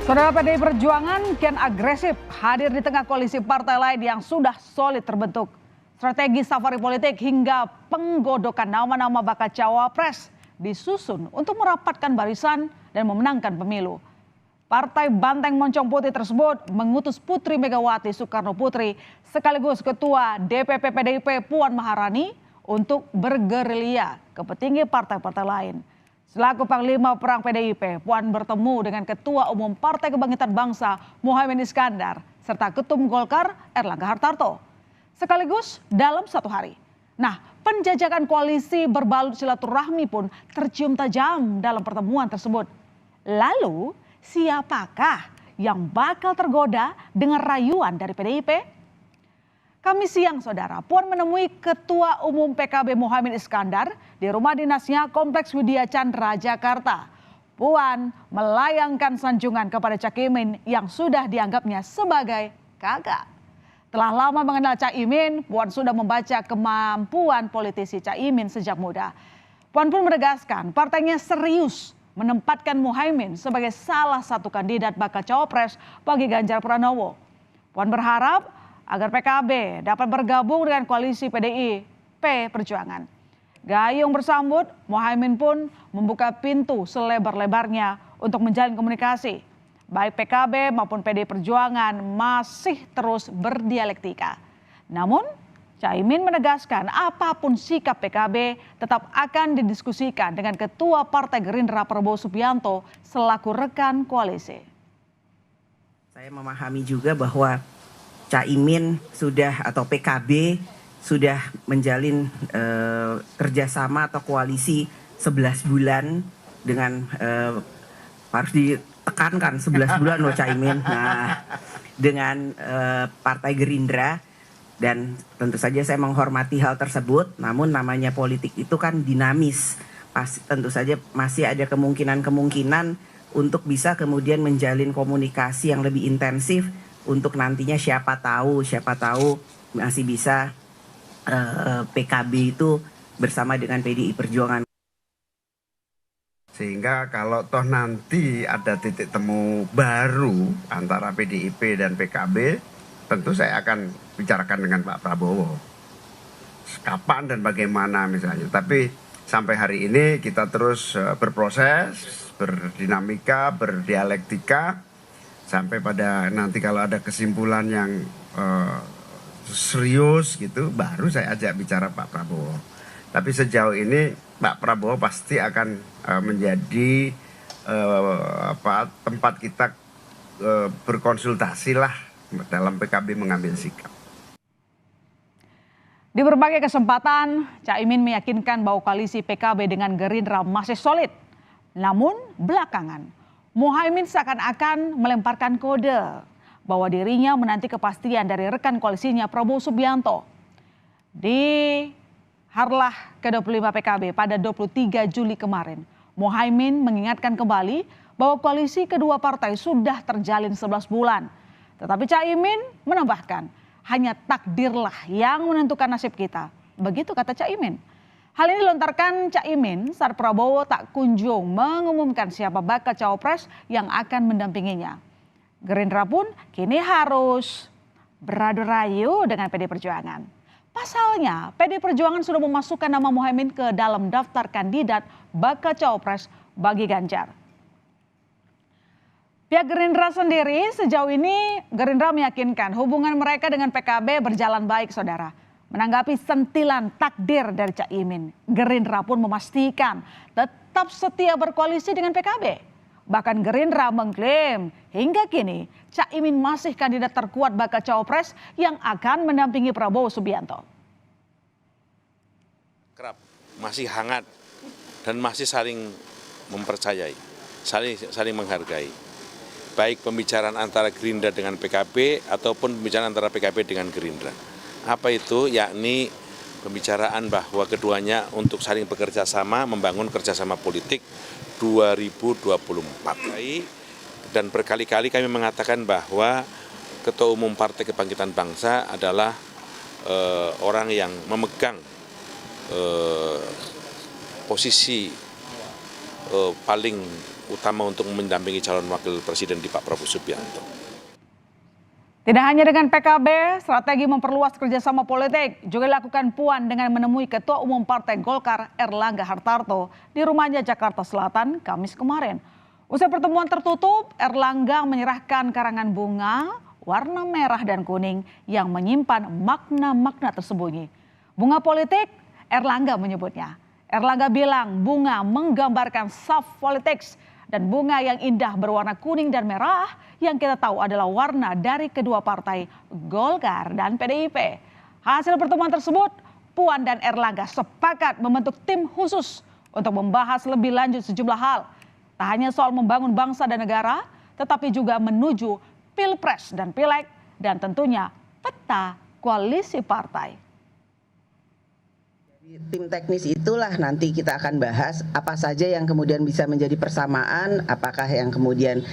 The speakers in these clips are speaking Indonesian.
Saudara PDI Perjuangan kian agresif hadir di tengah koalisi partai lain yang sudah solid terbentuk. Strategi safari politik hingga penggodokan nama-nama bakal cawapres disusun untuk merapatkan barisan dan memenangkan pemilu. Partai Banteng Moncong Putih tersebut mengutus Putri Megawati Soekarno Putri sekaligus Ketua DPP PDIP Puan Maharani untuk bergerilya ke petinggi partai-partai lain. Selaku Panglima Perang PDIP, Puan bertemu dengan Ketua Umum Partai Kebangkitan Bangsa Muhaimin Iskandar serta Ketum Golkar Erlangga Hartarto. Sekaligus dalam satu hari. Nah, penjajakan koalisi berbalut silaturahmi pun tercium tajam dalam pertemuan tersebut. Lalu, siapakah yang bakal tergoda dengan rayuan dari PDIP? Kamis siang, saudara, Puan menemui Ketua Umum PKB Muhaimin Iskandar di rumah dinasnya Kompleks Widya Chandra, Jakarta. Puan melayangkan sanjungan kepada Caimin yang sudah dianggapnya sebagai kakak. Telah lama mengenal Caimin, Puan sudah membaca kemampuan politisi Caimin sejak muda. Puan pun menegaskan partainya serius menempatkan Muhaimin sebagai salah satu kandidat bakal cawapres bagi Ganjar Pranowo. Puan berharap agar PKB dapat bergabung dengan koalisi PDIP Perjuangan. Gayung bersambut, Muhaimin pun membuka pintu selebar-lebarnya untuk menjalin komunikasi. Baik PKB maupun PDIP Perjuangan masih terus berdialektika. Namun, Caimin menegaskan apapun sikap PKB tetap akan didiskusikan dengan Ketua Partai Gerindra Prabowo Subianto selaku rekan koalisi. Saya memahami juga bahwa Caimin sudah atau PKB sudah menjalin kerjasama atau koalisi 11 bulan dengan harus ditekankan 11 bulan loh Caimin. Nah, dengan Partai Gerindra, dan tentu saja saya menghormati hal tersebut. Namun namanya politik itu kan dinamis. Tentu saja masih ada kemungkinan untuk bisa kemudian menjalin komunikasi yang lebih intensif. Untuk nantinya siapa tahu masih bisa PKB itu bersama dengan PDI Perjuangan. Sehingga kalau toh nanti ada titik temu baru antara PDIP dan PKB, tentu saya akan bicarakan dengan Pak Prabowo. Kapan dan bagaimana misalnya. Tapi sampai hari ini kita terus berproses, berdinamika, berdialektika. Sampai pada nanti kalau ada kesimpulan yang serius gitu, baru saya ajak bicara Pak Prabowo. Tapi sejauh ini Pak Prabowo pasti akan menjadi tempat kita berkonsultasi lah dalam PKB mengambil sikap. Di berbagai kesempatan, Caimin meyakinkan bahwa koalisi PKB dengan Gerindra masih solid. Namun belakangan, Muhaimin seakan-akan melemparkan kode bahwa dirinya menanti kepastian dari rekan koalisinya Prabowo Subianto. Di Harlah ke-25 PKB pada 23 Juli kemarin, Muhaimin mengingatkan kembali bahwa koalisi kedua partai sudah terjalin 11 bulan. Tetapi Caimin menambahkan, hanya takdirlah yang menentukan nasib kita. Begitu kata Caimin. Hal ini dilontarkan Caimin saat Prabowo tak kunjung mengumumkan siapa bakal cawapres yang akan mendampinginya. Gerindra pun kini harus beradu rayu dengan PDI Perjuangan. Pasalnya, PDI Perjuangan sudah memasukkan nama Muhaimin ke dalam daftar kandidat bakal cawapres bagi Ganjar. Pihak Gerindra sendiri sejauh ini Gerindra meyakinkan hubungan mereka dengan PKB berjalan baik, saudara. Menanggapi sentilan takdir dari Caimin, Gerindra pun memastikan tetap setia berkoalisi dengan PKB. Bahkan Gerindra mengklaim hingga kini Caimin masih kandidat terkuat bakal cawapres yang akan mendampingi Prabowo Subianto. Kerap, masih hangat dan masih saling mempercayai, saling menghargai. Baik pembicaraan antara Gerindra dengan PKB ataupun pembicaraan antara PKB dengan Gerindra. Apa itu? Yakni pembicaraan bahwa keduanya untuk saling bekerja sama membangun kerjasama politik 2024. Dan berkali-kali kami mengatakan bahwa Ketua Umum Partai Kebangkitan Bangsa adalah orang yang memegang posisi paling utama untuk mendampingi calon wakil presiden di Pak Prabowo Subianto. Tidak hanya dengan PKB, strategi memperluas kerjasama politik juga dilakukan Puan dengan menemui Ketua Umum Partai Golkar Erlangga Hartarto di rumahnya Jakarta Selatan Kamis kemarin. Usai pertemuan tertutup, Erlangga menyerahkan karangan bunga warna merah dan kuning yang menyimpan makna-makna tersembunyi. Bunga politik, Erlangga menyebutnya. Erlangga bilang bunga menggambarkan soft politics dan bunga yang indah berwarna kuning dan merah yang kita tahu adalah warna dari kedua partai Golkar dan PDIP. Hasil pertemuan tersebut, Puan dan Erlangga sepakat membentuk tim khusus untuk membahas lebih lanjut sejumlah hal. Tak hanya soal membangun bangsa dan negara, tetapi juga menuju Pilpres dan Pileg, dan tentunya peta koalisi partai. Tim teknis itulah nanti kita akan bahas apa saja yang kemudian bisa menjadi persamaan, apakah yang kemudian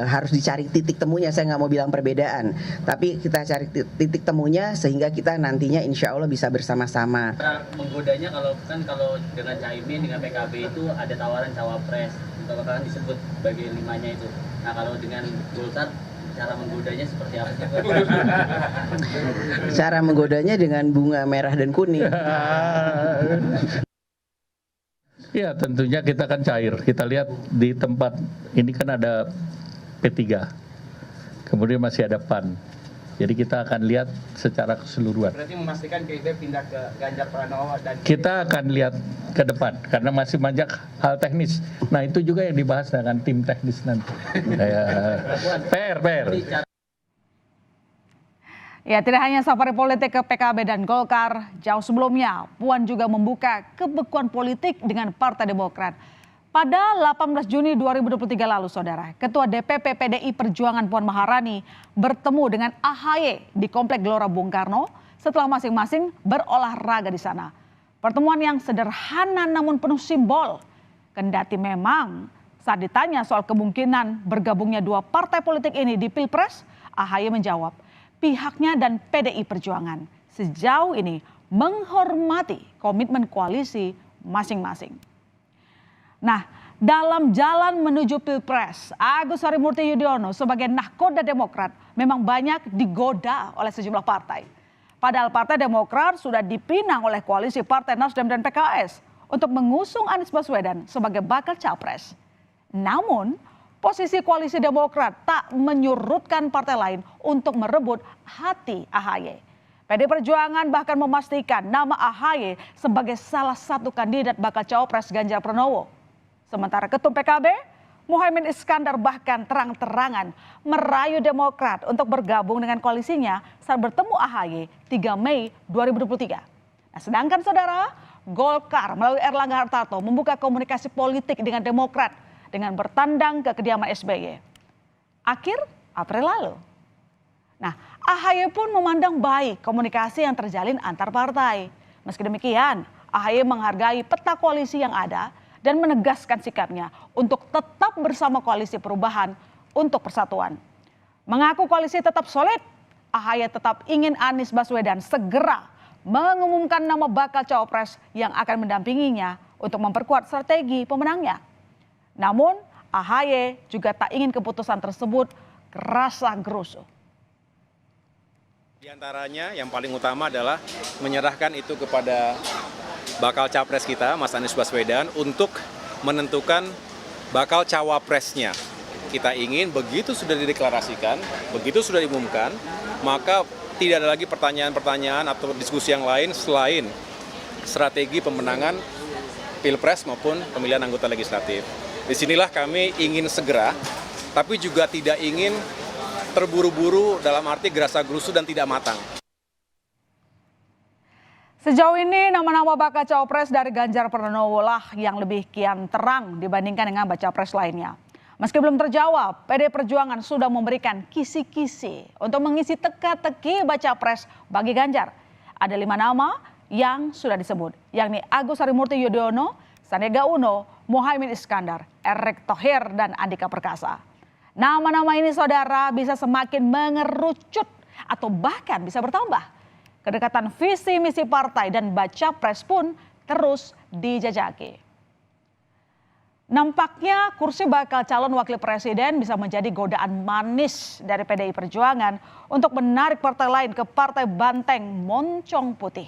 harus dicari titik temunya. Saya nggak mau bilang perbedaan, tapi kita cari titik temunya sehingga kita nantinya insya Allah bisa bersama-sama. Menggodanya kalau dengan Caimin dengan PKB itu ada tawaran cawapres, untuk bakalan disebut sebagai limanya itu. Nah kalau dengan Golkar cara menggodanya seperti apa? Cara menggodanya dengan bunga merah dan kuning. Ya tentunya kita kan cair. Kita lihat di tempat ini kan ada P3, kemudian masih ada PAN. Jadi kita akan lihat secara keseluruhan. Berarti memastikan KIB pindah ke Ganjar Pranowo dan kita akan lihat ke depan karena masih banyak hal teknis. Nah itu juga yang dibahas dengan tim teknis nanti. PR. Ya, tidak hanya safari politik ke PKB dan Golkar, jauh sebelumnya Puan juga membuka kebekuan politik dengan Partai Demokrat. Pada 18 Juni 2023 lalu, saudara, Ketua DPP PDI Perjuangan Puan Maharani bertemu dengan AHY di Komplek Gelora Bung Karno setelah masing-masing berolahraga di sana. Pertemuan yang sederhana namun penuh simbol. Kendati memang saat ditanya soal kemungkinan bergabungnya dua partai politik ini di Pilpres, AHY menjawab, pihaknya dan PDI Perjuangan sejauh ini menghormati komitmen koalisi masing-masing. Nah, dalam jalan menuju Pilpres, Agus Harimurti Yudhoyono sebagai nahkoda Demokrat memang banyak digoda oleh sejumlah partai. Padahal Partai Demokrat sudah dipinang oleh koalisi Partai Nasdem dan PKS untuk mengusung Anies Baswedan sebagai bakal capres. Namun, posisi koalisi Demokrat tak menyurutkan partai lain untuk merebut hati AHY. PD Perjuangan bahkan memastikan nama AHY sebagai salah satu kandidat bakal cawapres Ganjar Pranowo. Sementara Ketum PKB, Muhaimin Iskandar bahkan terang-terangan merayu Demokrat untuk bergabung dengan koalisinya saat bertemu AHY 3 Mei 2023. Nah, sedangkan saudara, Golkar melalui Erlangga Hartarto membuka komunikasi politik dengan Demokrat dengan bertandang ke kediaman SBY akhir April lalu. Nah, AHY pun memandang baik komunikasi yang terjalin antar partai. Meski demikian, AHY menghargai peta koalisi yang ada dan menegaskan sikapnya untuk tetap bersama koalisi perubahan untuk persatuan. Mengaku koalisi tetap solid, AHY tetap ingin Anies Baswedan segera mengumumkan nama bakal cawapres yang akan mendampinginya untuk memperkuat strategi pemenangnya. Namun AHY juga tak ingin keputusan tersebut gerasa gerusu. Di antaranya yang paling utama adalah menyerahkan itu kepada bakal capres kita, Mas Anies Baswedan, untuk menentukan bakal cawapresnya. Kita ingin begitu sudah dideklarasikan, begitu sudah diumumkan, maka tidak ada lagi pertanyaan-pertanyaan atau diskusi yang lain selain strategi pemenangan Pilpres maupun pemilihan anggota legislatif. Disinilah kami ingin segera, tapi juga tidak ingin terburu-buru dalam arti gerasa-gerusu dan tidak matang. Sejauh ini nama-nama bakal cawapres dari Ganjar Pranowo lah yang lebih kian terang dibandingkan dengan baca pres lainnya. Meski belum terjawab, PD Perjuangan sudah memberikan kisi-kisi untuk mengisi teka-teki baca pres bagi Ganjar. Ada 5 nama yang sudah disebut, yakni Agus Harimurti Yudhoyono, Sandiaga Uno, Muhaimin Iskandar, Erick Thohir, dan Andika Perkasa. Nama-nama ini saudara bisa semakin mengerucut atau bahkan bisa bertambah. Kedekatan visi misi partai dan baca pres pun terus dijajaki. Nampaknya kursi bakal calon wakil presiden bisa menjadi godaan manis dari PDI Perjuangan untuk menarik partai lain ke partai banteng moncong putih.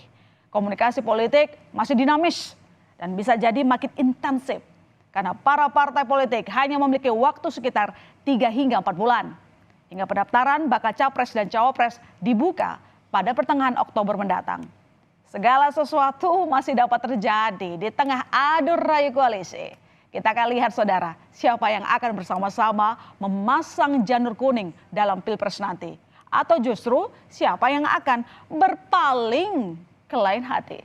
Komunikasi politik masih dinamis dan bisa jadi makin intensif karena para partai politik hanya memiliki waktu sekitar 3 hingga 4 bulan. Hingga pendaftaran bakal capres dan cawapres dibuka pada pertengahan Oktober mendatang. Segala sesuatu masih dapat terjadi di tengah adu rayu koalisi. Kita akan lihat saudara, siapa yang akan bersama-sama memasang janur kuning dalam Pilpres nanti. Atau justru siapa yang akan berpaling ke lain hati.